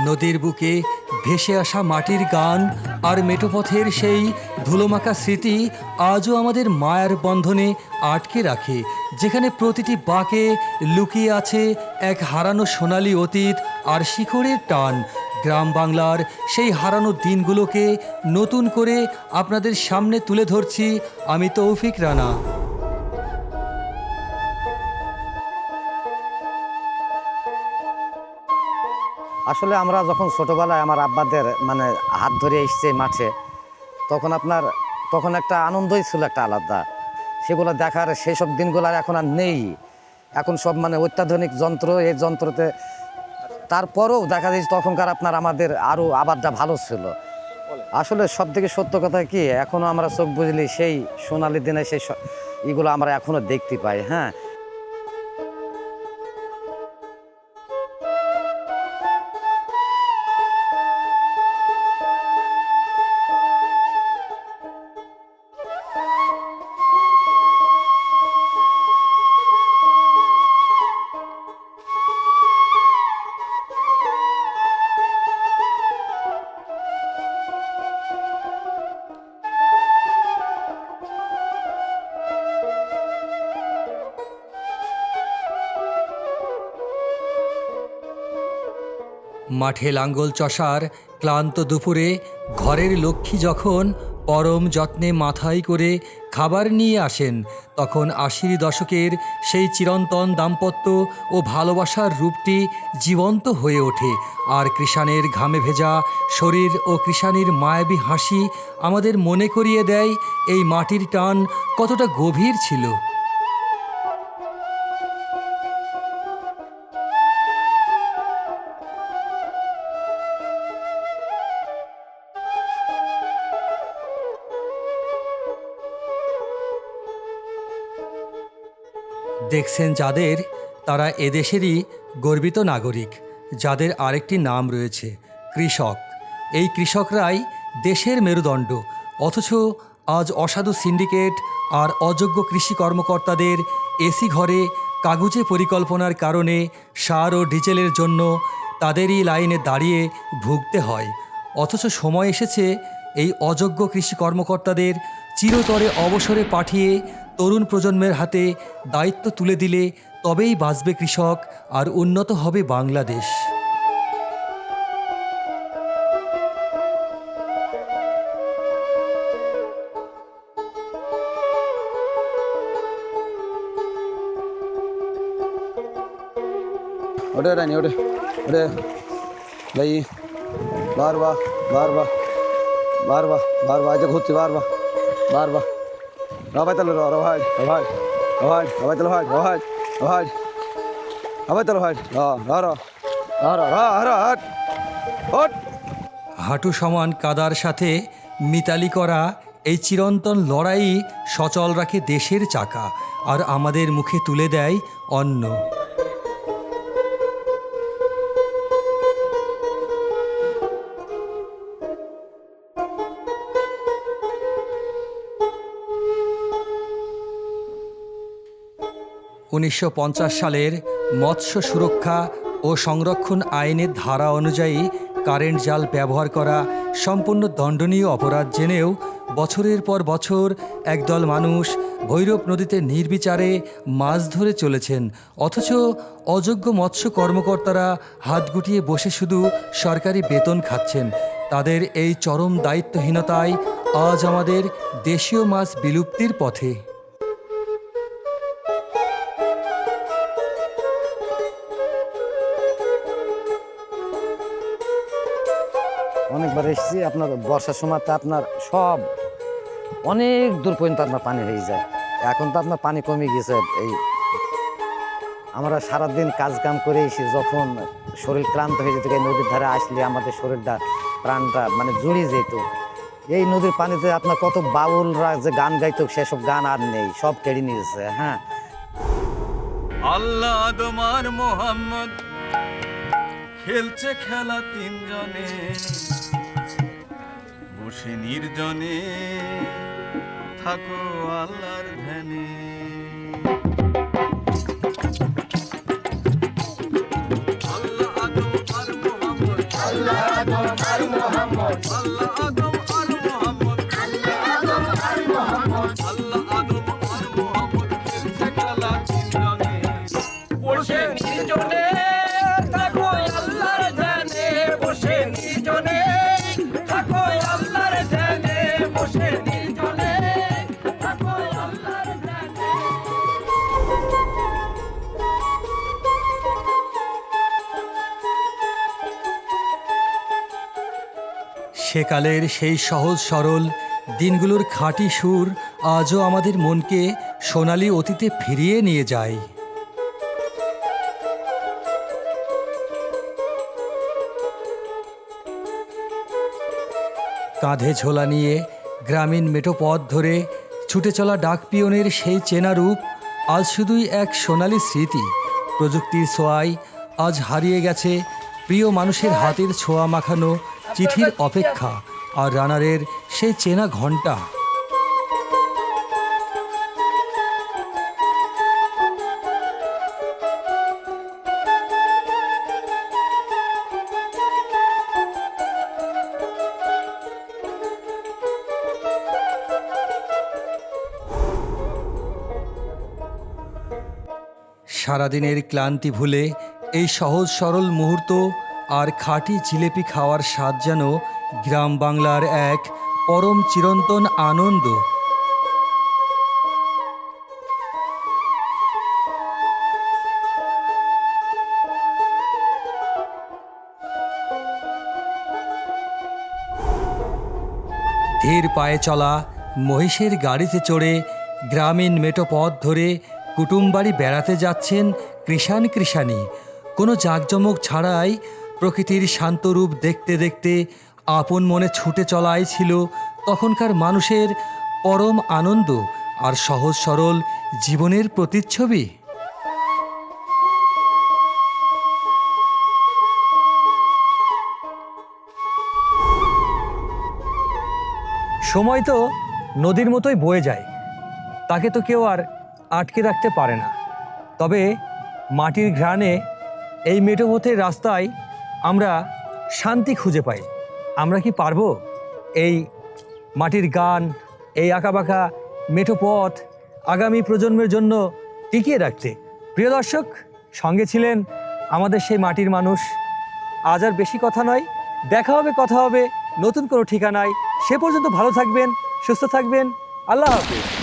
নদীর বুকে ভেসে আসা মাটির গান আর মেঠোপথের সেই ধুলোমাখা স্মৃতি আজও আমাদের মায়ার বন্ধনে আটকে রাখে, যেখানে প্রতিটি বাঁকে লুকিয়ে আছে এক হারানো সোনালি অতীত আর শিখরের টান। গ্রাম বাংলার সেই হারানো দিনগুলোকে নতুন করে আপনাদের সামনে তুলে ধরছি আমি তৌফিক রানা। আসলে আমরা যখন ছোটোবেলায় আমার আব্বাদের মানে হাত ধরে এসছে মাঠে, তখন একটা আনন্দই ছিল একটা আলাদা। সেগুলো দেখার সেই সব দিনগুলো এখন আর নেই। এখন সব মানে অত্যাধুনিক যন্ত্র, এই যন্ত্রতে তারপরেও দেখা যায় তখনকার আমাদের আরও আবারটা ভালো ছিল। আসলে সব থেকে সত্য কথা কি, এখনও আমরা চোখ বুঝলি সেই সোনালি দিনে সেই এগুলো আমরা এখনও দেখতে পাই। হ্যাঁ, মাঠে লাঙ্গল চষার ক্লান্ত দুপুরে ঘরের লক্ষ্মী যখন পরম যত্নে মাথায় করে খাবার নিয়ে আসেন, তখন ৮০ দশকের সেই চিরন্তন দাম্পত্য ও ভালোবাসার রূপটি জীবন্ত হয়ে ওঠে। আর কৃষাণের ঘামে ভেজা শরীর ও কৃষাণীর মায়াবী হাসি আমাদের মনে করিয়ে দেয় এই মাটির টান কতটা গভীর ছিল। দেখছেন যাদের, তারা এদেশেরই গর্বিত নাগরিক, যাদের আরেকটি নাম রয়েছে কৃষক। এই কৃষকরাই দেশের মেরুদণ্ড। অথচ আজ অসাধু সিন্ডিকেট আর অযোগ্য কৃষি কর্মকর্তাদের এসি ঘরে কাগুজে পরিকল্পনার কারণে সার ও ডিজেলের জন্য তাদেরই লাইনে দাঁড়িয়ে ভুগতে হয়। অথচ সময় এসেছে এই অযোগ্য কৃষি কর্মকর্তাদের চিরতরে অবসরে পাঠিয়ে তরুণ প্রজন্মের হাতে দায়িত্ব তুলে দিলে তবেই বাঁচবে কৃষক আর উন্নত হবে বাংলাদেশ। ওটা রানি ওটা ওটা ভাই বারবা বারবা বারবা বারবা আজ ঘুরছি বারবা বারবা ভাই তাহলে ভাই ভাই ভাই ভাই তাহলে ভাই ভাই ভাই ভাই তাহলে ভাই হাঁটু সমান কাদার সাথে মিতালি করা এই চিরন্তন লড়াই সচল রাখে দেশের চাকা আর আমাদের মুখে তুলে দেয় অন্ন। ১৯৫০ সালের মৎস্য সুরক্ষা ও সংরক্ষণ আইনের ধারা অনুযায়ী কারেন্ট জাল ব্যবহার করা সম্পূর্ণ দণ্ডনীয় অপরাধ জেনেও বছরের পর বছর একদল মানুষ ভৈরব নদীতে নির্বিচারে মাছ ধরে চলেছেন। অথচ অযোগ্য মৎস্য কর্মকর্তারা হাত গুটিয়ে বসে শুধু সরকারি বেতন খাচ্ছেন। তাদের এই চরম দায়িত্বহীনতায় আজ আমাদের দেশীয় মাছ বিলুপ্তির পথে। অনেকবার এসেছি, আপনার বর্ষার সময়তে আপনার সব অনেক দূর পর্যন্ত আপনার পানি হয়ে যায়। এখন তো আপনার পানি কমে গেছে। এই আমরা সারাদিন কাজ কাম করে এসে যখন শরীর ক্লান্ত হয়ে যেত, এই নদীর ধারে আসলে আমাদের শরীরটা প্রাণটা মানে জুড়িয়ে যেত। এই নদীর পানিতে আপনার কত বাউলরা যে গান গাইতো, সেসব গান আর নেই, সব কেড়ে নিয়েছে। হ্যাঁ, আল্লাহ তোমার মোহাম্মদ খেলছে খেলা তিনজনে, বসে নির্জনে থাকো আল্লাহর ধ্যানে। বসে নির্জনে থাকো আল্লাহর ধ্যানে, বসে নির্জনে থাকো আল্লাহর ধ্যানে, বসে নির্জনে থাকো আল্লাহর ধ্যানে। সেকালের সেই সহজ সরল দিনগুলোর খাঁটি সুর আজও আমাদের মনকে সোনালি অতীতে ফিরিয়ে নিয়ে যায়। কাঁধে ঝোলা নিয়ে গ্রামীণ মেঠো পথ ধরে ছুটে চলা ডাক পিয়নের সেই চেনা রূপ আজ শুধুই এক সোনালি স্মৃতি। প্রযুক্তির ছোঁয়ায় আজ হারিয়ে গেছে প্রিয় মানুষের হাতের ছোঁয়া মাখানো চিঠির অপেক্ষা আর রানারের সেই চেনা ঘণ্টা। সারাদিনের ক্লান্তি ভুলে এই সহজ সরল মুহূর্ত আর খাঁটি জিলেপি খাওয়ার স্বাদ যেন গ্রাম বাংলার এক পরম চিরন্তন আনন্দ। ধীর পায়ে চলা মহিষের গাড়িতে চড়ে গ্রামীণ মেঠো পথ ধরে কুটুমবাড়ি বেড়াতে যাচ্ছেন কৃষাণ কৃষাণী। কোনো জাঁকজমক ছাড়াই প্রকৃতির শান্ত রূপ দেখতে দেখতে আপন মনে ছুটে চলাই ছিল তখনকার মানুষের পরম আনন্দ আর সহজ সরল জীবনের প্রতিচ্ছবি। সময় তো নদীর মতোই বয়ে যায়, তাকে তো কেউ আর আটকে রাখতে পারে না। তবে মাটির ঘ্রাণে এই মেঠো পথের রাস্তায় আমরা শান্তি খুঁজে পাই। আমরা কি পারবো এই মাটির গান, এই আঁকাবাঁকা মেঠো পথ আগামী প্রজন্মের জন্য টিকিয়ে রাখতে? প্রিয় দর্শক, সঙ্গে ছিলেন আমাদের সেই মাটির মানুষ। আজ আর বেশি কথা নয়, দেখা হবে, কথা হবে নতুন কোনো ঠিকানায়। সে পর্যন্ত ভালো থাকবেন, সুস্থ থাকবেন। আল্লাহ হাফেজ।